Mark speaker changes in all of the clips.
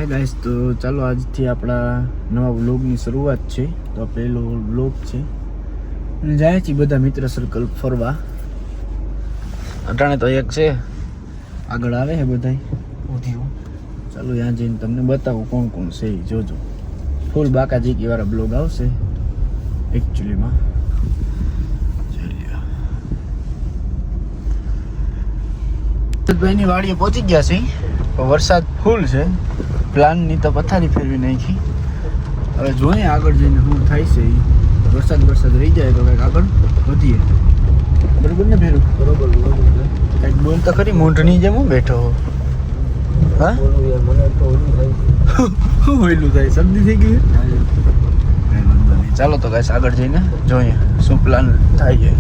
Speaker 1: Hi guys, તો ચાલો આજથી આપણા નવા વ્લોગની શરૂઆત છે. તો આ પહેલો વ્લોગ છે અને જાય છે બધા મિત્ર સર્કલ ફરવા. અટાણે તો એક છે, આગળ આવે છે બધા ઉધીઓ. ચાલો ત્યાં જઈને તમને બતાવું કોણ કોણ છે એ જોજો. ફૂલ બાકાજીકી વાળા બ્લોગ આવશે એકચ્યુઅલીમાં. ભાઈની વાડીએ પહોંચી ગયા છે. વરસાદ ફૂલ છે, પ્લાનની તો પથારી ફેરવી નાખી. હવે જોઈએ આગળ જઈને શું થાય છે. વરસાદ રહી જાય તો કંઈક આગળ વધીએ. બરોબર ને ભેરું? બરોબર. કંઈક બોલ તો ખરી, મૂંઢની જેમ હું બેઠો. હા મને તો ઓલું થાય શરદી થઈ ગઈ. ચાલો તો ગાઈસ આગળ જઈને જોઈએ શું પ્લાન થાય છે.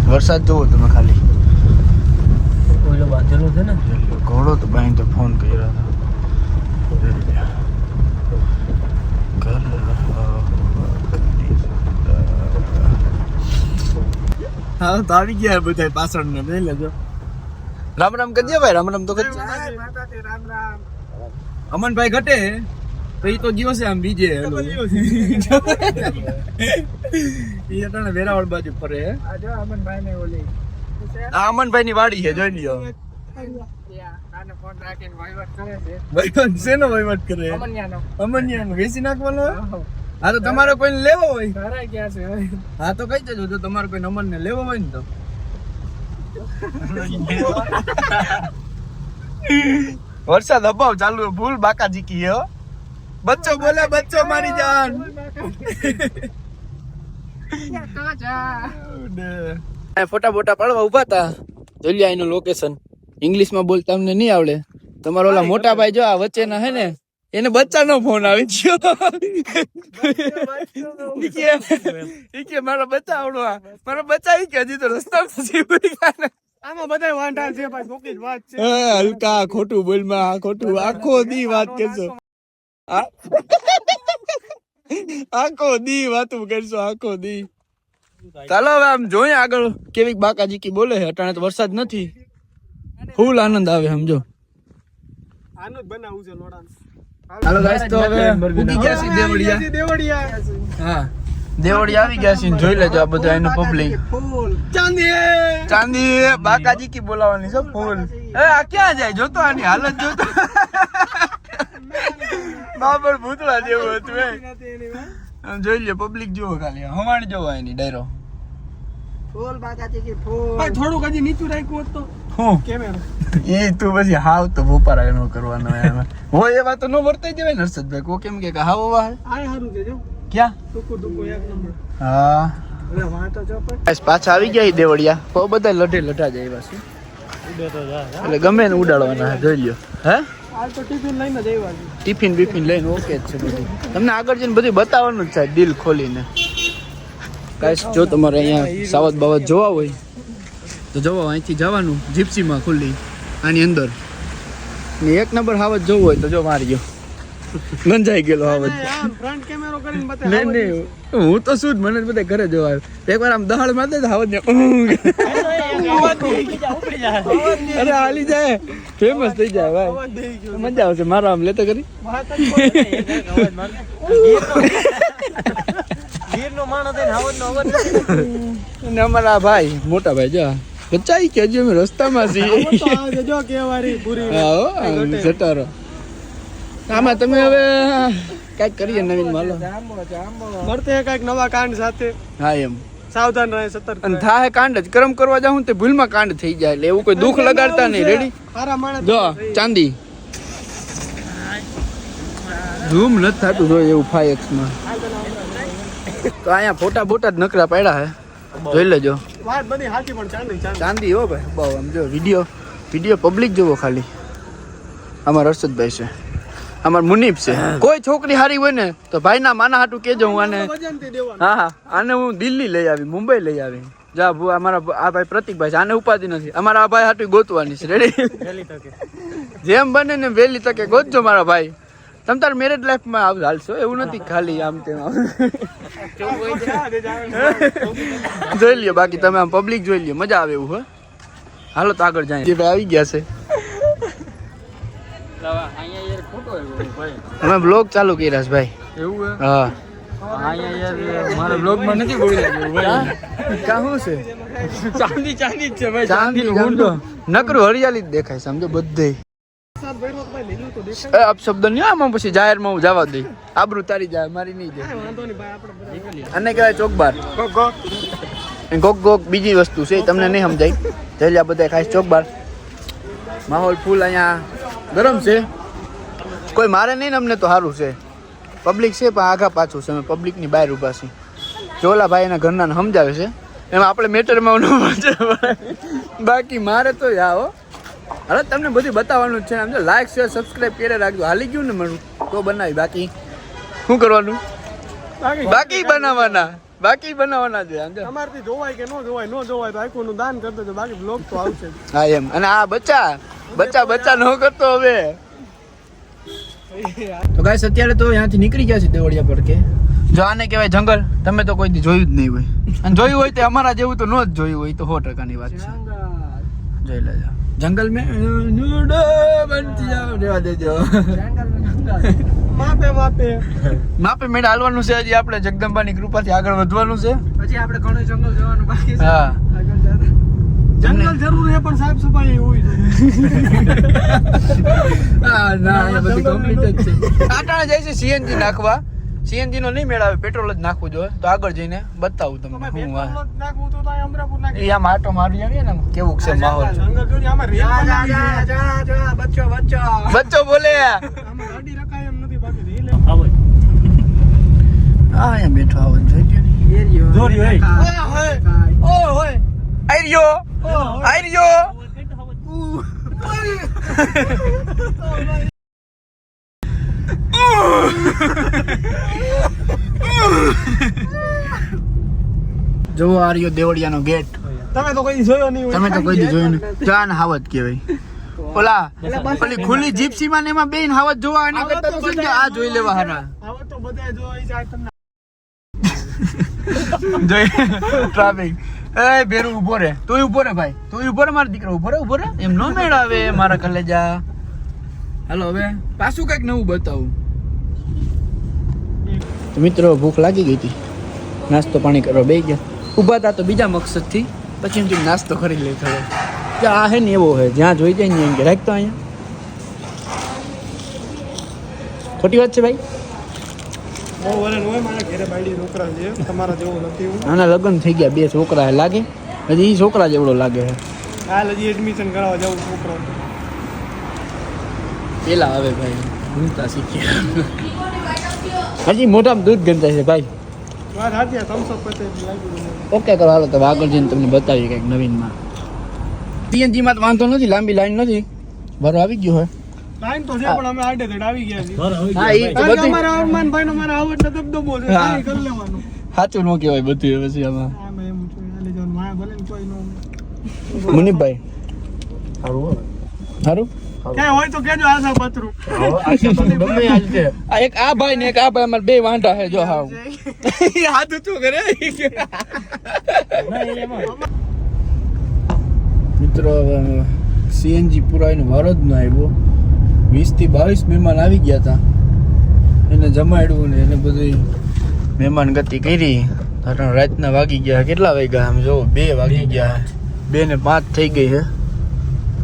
Speaker 1: વરસાદ જોવો તમે ખાલી. ઓલો બાંધેલો છે ને ઘોડો, તો બાઈ તો ફોન કર્યો હતો. હા તો આવી ગયા બધા પાછળ ને લઈ લેજો. રામ રામ કરજે ભાઈ. રામ રામ તો કરજે. અમનભાઈ ઘટે તો એ તો ગયો છે આમ બીજે. એ અટાણે વેરાવળ બાજુ ફરે. અમનભાઈ ને ઓલી આ અમનભાઈ ની વાડી છે, જોઈ લ્યો. અમનિયાનો વેચી નાખવાનો. હા તો તમારે કોઈને લેવો હોય, હા તો કઈ દેજો. જો તમારે કોઈ અમન ને લેવો હોય ને તો. વરસાદ અભાવ ચાલુ, ફૂલ બાકાજીકી હે. બચ્ચો બોલે, બચ્ચો મારી જાન. ફોટા બોટા પાડવા ઉભા હતા. જોઈ લ્યા એનું લોકેશન. ઇંગ્લિશમાં બોલતા અમને નહીં આવડે. તમારો ઓલા મોટા ભાઈ જો આ વચ્ચેના હે ને, એને બચ્ચાનો ફોન આવી ગયો. મારો બચ્ચા આવડો, મારો બચ્ચા કે હજી તો રસ્તા આમાં બધા વાંઢા છે ભાઈ. ખોટી વાત છે. હલકા ખોટું બોલમાં ખોટું આખો દી વાત કરશો. આખો દી વાતું કરશો, આખો દી. ચાલો હવે આમ જોઈએ આગળ કેવી બાકાજીકી બોલે છે. અટાણે તો વરસાદ નથી, ફૂલ આનંદ આવે. સમજો આનંદ બનાવું છે લોડા. હાલો ગાઈસ, તો હવે ઉગી ગયા છે દેવડિયા. હા દેવડિયા આવી ગયા છે. જોઈ લેજો આ બધા એનું પબ્લિક. ચાંદી બાકાજીકી બોલાવાની છે ફૂલ. એ આ ક્યાં જાય જોતો, આની હાલત જોતો. બાબર ભૂતળા જેવું હતું એ. જોઈ લે પબ્લિક જુઓ ખાલી, હવાણ જોવો એની ડાયરો. ફૂલ બાકાજીકી ફૂલ. ભાઈ થોડુંક હજી નીચું રાખ્યું હોત તો હું કેમેરો એ તું પછી હાવ તો ભોપારા નો કરવાનો એમાં હોય. એ વાત તો નો વર્તાઈ જવાય ને હર્ષદભાઈ. કો કેમ કે હાવ વાહ આ હારું છે જો ક્યાં ટુકુ એક નંબર. હા અરે વાહ તો જો પાછા આવી ગયા દેવડિયા. બહુ બધા લઢે લઢા જાય પાછું એટલે ગમે ને ઉડાડવાના. જોઈ લ્યો. હે આ તો ટિફિન લઈને જ આવ્યા છે. ટિફિન બીફિન લઈને ઓકે જ છે બધું. તમને આગળ જઈને બધું બતાવવાનું જ છે દિલ ખોલીને. ગાઈસ જો તમારે અહીંયા સાવત બાવત જોવા હોય તો જવા અહીંથી જવાનું જીપ્સીમાં ખુલ્લી આની અંદર. ને એક નંબર હાવત જોવું હોય તો જો મારી ગયો ગંજાઈ ગયેલો હાવત. ફ્રન્ટ કેમેરો કરીને બતાવ. નહીં હું તો શું જ મને બધા ઘરે જોવા એકવાર આમ દહાડ માર દે હાવત ને અરે હાલી જાય, ફેમસ થઈ જાય ભાઈ. મજા આવશે. મારો આમ લેતો કરી અમારા ભાઈ મોટા ભાઈ જો બચાઈ કે હજી અમે રસ્તામાં છીએ. આમાં તમે હવે કઈક કરીએ નવીન માલો મળતે કઈક નવા કાંડ સાથે. હા એમ સાવધાન રહે, સતર્ક. અને થાય કાંડ જ કરમ કરવા જાઉં તે ભૂલમાં કાંડ થઈ જાય એટલે એવું કોઈ દુઃખ લગાડતા નહીં. રેડી જો ચાંદી ઝૂમ નથી થતું જો એવું 5x માં. તો અહીંયા ફોટા બોટા જ નકરા પાડ્યા હે, જોઈ લેજો. વાત બધી સાચી પણ ચાંદી હો ભાઈ. બહુ આમ જો વિડીયો પબ્લિક જોવો ખાલી. અમાર હર્ષદભાઈ છે, અમાર મુનીફ છે. કોઈ છોકરી હારી હોય ને તો ભાઈના માના હાટું કેજો. હું આને હા આને હું દિલ્હી લઈ આવી, મુંબઈ લઈ આવી. જા ભૂ અમારા આ ભાઈ પ્રતિકભાઈ છે, આને ઉપાધિ નથી. અમારા આ ભાઈ હાટું ગોતવાની છે. રેડી જેમ બને ને વહેલી તકે ગોતજો મારા ભાઈ. તમ તાર મેરેજ લાઈફમાં આવ હાલશો એવું નથી ખાલી આમ તેમ. જોઈ લ્યો બાકી તમે આમ પબ્લિક જોઈ લ્યો, મજા આવે એવું. હે હાલો તો આગળ જાય. જે ભાઈ આવી ગયા છે અમે બ્લોગ ચાલુ કર્યા છે ભાઈ.
Speaker 2: એવું હે?
Speaker 1: હા.
Speaker 2: અહીંયા યાર મારા બ્લોગમાં નથી બોલ્યા ભાઈ.
Speaker 1: કાહું છે?
Speaker 2: ચાંદી ચાંદી જ છે ભાઈ.
Speaker 1: ચાંદીનું ઊંડો નકરું હરિયાળી જ દેખાય સમજો બધે. અપશબ્દ નહીં આમાં પછી જાહેરમાં હું જવા દઈ. આબરૂ તારી જાય મારી નહીં જાય. અને કહેવાય ચોકબાર. ગોક ગોક બીજી વસ્તુ છે તમને નહીં સમજાય. જલ્યા બધા ખાસ ચોકબાર. માહોલ ફૂલ અહીંયા ગરમ છે. કોઈ મારે નહીં ને અમને તો સારું છે. પબ્લિક છે પણ આઘા પાછું છે. અમે પબ્લિકની બહાર ઊભા છીએ. ચોલા ભાઈ એના ઘરના સમજાવે છે એમાં આપણે મેટરમાં બાકી મારે તો આવો. હવે તમને બધું બતાવવાનું જ છે. સમજો લાઈક શેર સબસ્ક્રાઈબ કરી રાખજો. હાલી ગયું ને મારું તો બનાવી. બાકી શું કરવાનું? બાકી બનાવવાના છે. સમજો
Speaker 2: અમારથી જોવાય કે ન જોવાય તો આખું દાન કરતો તો બાકી બ્લોગ તો આવશે.
Speaker 1: હા એમ. અને આ બચ્ચા ન કરતો હવે. તો ગાઈસ અત્યારે તો અહીંયાથી નીકળી ગયા છે દેવળિયા પર કે જો આને કહેવાય જંગલ. તમે તો કોઈ દી જોયું જ નહીં હોય અને જોયું હોય તો અમારા જેવું તો ન જ જોયું હોય તો 100%ની વાત છે. જોઈ લેજો જંગલ મેં રેવા દેજો. માપે મેળા હાલવાનું છે. હજી આપણે જગદંબાની કૃપાથી આગળ વધવાનું છે.
Speaker 2: પછી આપણે ઘણું જંગલ જવાનું બાકી છે.
Speaker 1: હા
Speaker 2: જંગલ જરૂર છે પણ સાફ સફાઈ હોય
Speaker 1: હા ના એ બધી કમ્પ્લીટ જ છે. આટાણે જાય છે સીએનજી નાખવા. સીએનજી નો નહીં મેળાવે પેટ્રોલ જ નાખવું જોઈએ. તો આગળ જઈને બતાવું તમને હું એ આમ આટો મારી આવીએ ને કેવું છે માહોલ. બચ્ચો બોલે હા અહીંયા બેઠો આવો આર્યો જો આર્યો દેવળિયાનો ગેટ.
Speaker 2: તમે તો કોઈ જોયો નહીં.
Speaker 1: જોયું જાન હાવત કહેવાય. ઓલી ખુલ્લી જીપ્સી માં ને એમાં બેન હાવત જોવા એના કરતા તો સમજો આ જોઈ લેવા હારા.
Speaker 2: હવે તો બધા જોઈ જાય તમને.
Speaker 1: જોઈ ટ્રાફિક. એ બેરું ઉભો રે. તું ઉભો રે ભાઈ. તું ઉભો રે મારો દીકરો. ઉભો રે એમ નો મેળ આવે મારા કલેજા. હાલો હવે પાછું કઈક નવું બતાવું. મિત્રો ભૂખ લાગી ગઈ હતી. નાસ્તો પાણી કરવા બેસી ગયા. ઊભા હતા તો બીજા મકસદથી પછી એમ નાસ્તો કરી લે થોડો. આ હે ને એવો હે જ્યાં જોઈ જાય ને એમ કે રાખતો અહીંયા. ખોટી વાત છે ભાઈ. આના લગ્ન થઈ ગયા 2 છોકરા લાગે. હજી ઈ છોકરા જેવડો લાગે છે.
Speaker 2: હજી એડમિશન કરાવવા જવું છોકરો
Speaker 1: પેલા આવે ભાઈ ભૂલતા શીખ્યા. હજી મોઢામાં દૂધ ગંધાય છે ભાઈ. ઓકે કરો હાલો તો આગળ જઈને તમને બતાવીએ કંઈક નવીનમાં. સીએનજી માં વાંધો નથી. લાંબી લાઈન નથી. ભરો આવી ગયો હોય.
Speaker 2: લાઈન તો છે પણ અમે આડે ધડ આવી ગયા છીએ.
Speaker 1: હા ઈ તો બધું
Speaker 2: અમારા અરમાનભાઈ નો મારા આવડત દબદબો છે. સારી કરી લેવાનું.
Speaker 1: સાચું નો કહેવાય બધું પછી આમાં.
Speaker 2: આમ એમ છે આલે જન માયા ભલે ને કોઈ નો.
Speaker 1: મુનિભાઈ સારું
Speaker 2: ક્યાં હોય તો કેજો આશા પત્રુ.
Speaker 1: આ એક આ ભાઈ ને એક આ ભાઈ અમારે 2 વાંઢા છે જો હાવ. હાથ ઊંચો કરે. મિત્રો સીએનજી પુરાઈને વારો જ ન આવ્યો. 20 થી 22 મહેમાન આવી ગયા હતા. એને જમાડ્યું ને એને બધી મહેમાન ગતિ કરી. રાતના વાગી ગયા. કેટલા વાગ્યા આમ જો 2 વાગી ગયા. 2 ને 5 થઈ ગઈ છે.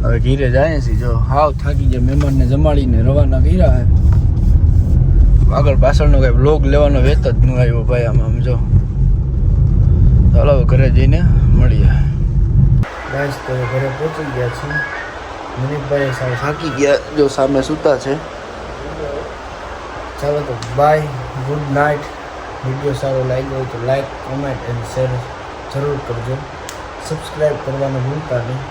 Speaker 1: હવે ઘીરે જાય છે. જો હાવ થાકી ગયા. મહેમાનને જમાડીને રવાના કર્યા છે. આગળ પાછળનો કઈ વ્લોગ લેવાનો વેત જ ન આવ્યો ભાઈ આમ જો. ચાલો ઘરે જઈને મળીએ. ગાઈસ તો ઘરે પહોંચી ગયા છીએ. મનિકભાઈ સાવ થાકી ગયા. જો સામે સૂતા છે. ચાલો તો બાય, ગુડ નાઇટ. વિડીયો સારો લાગ્યો હોય તો લાઈક, કોમેન્ટ એન્ડ શેર જરૂર કરજો. સબસ્ક્રાઈબ કરવાનું ભૂલતા નહીં.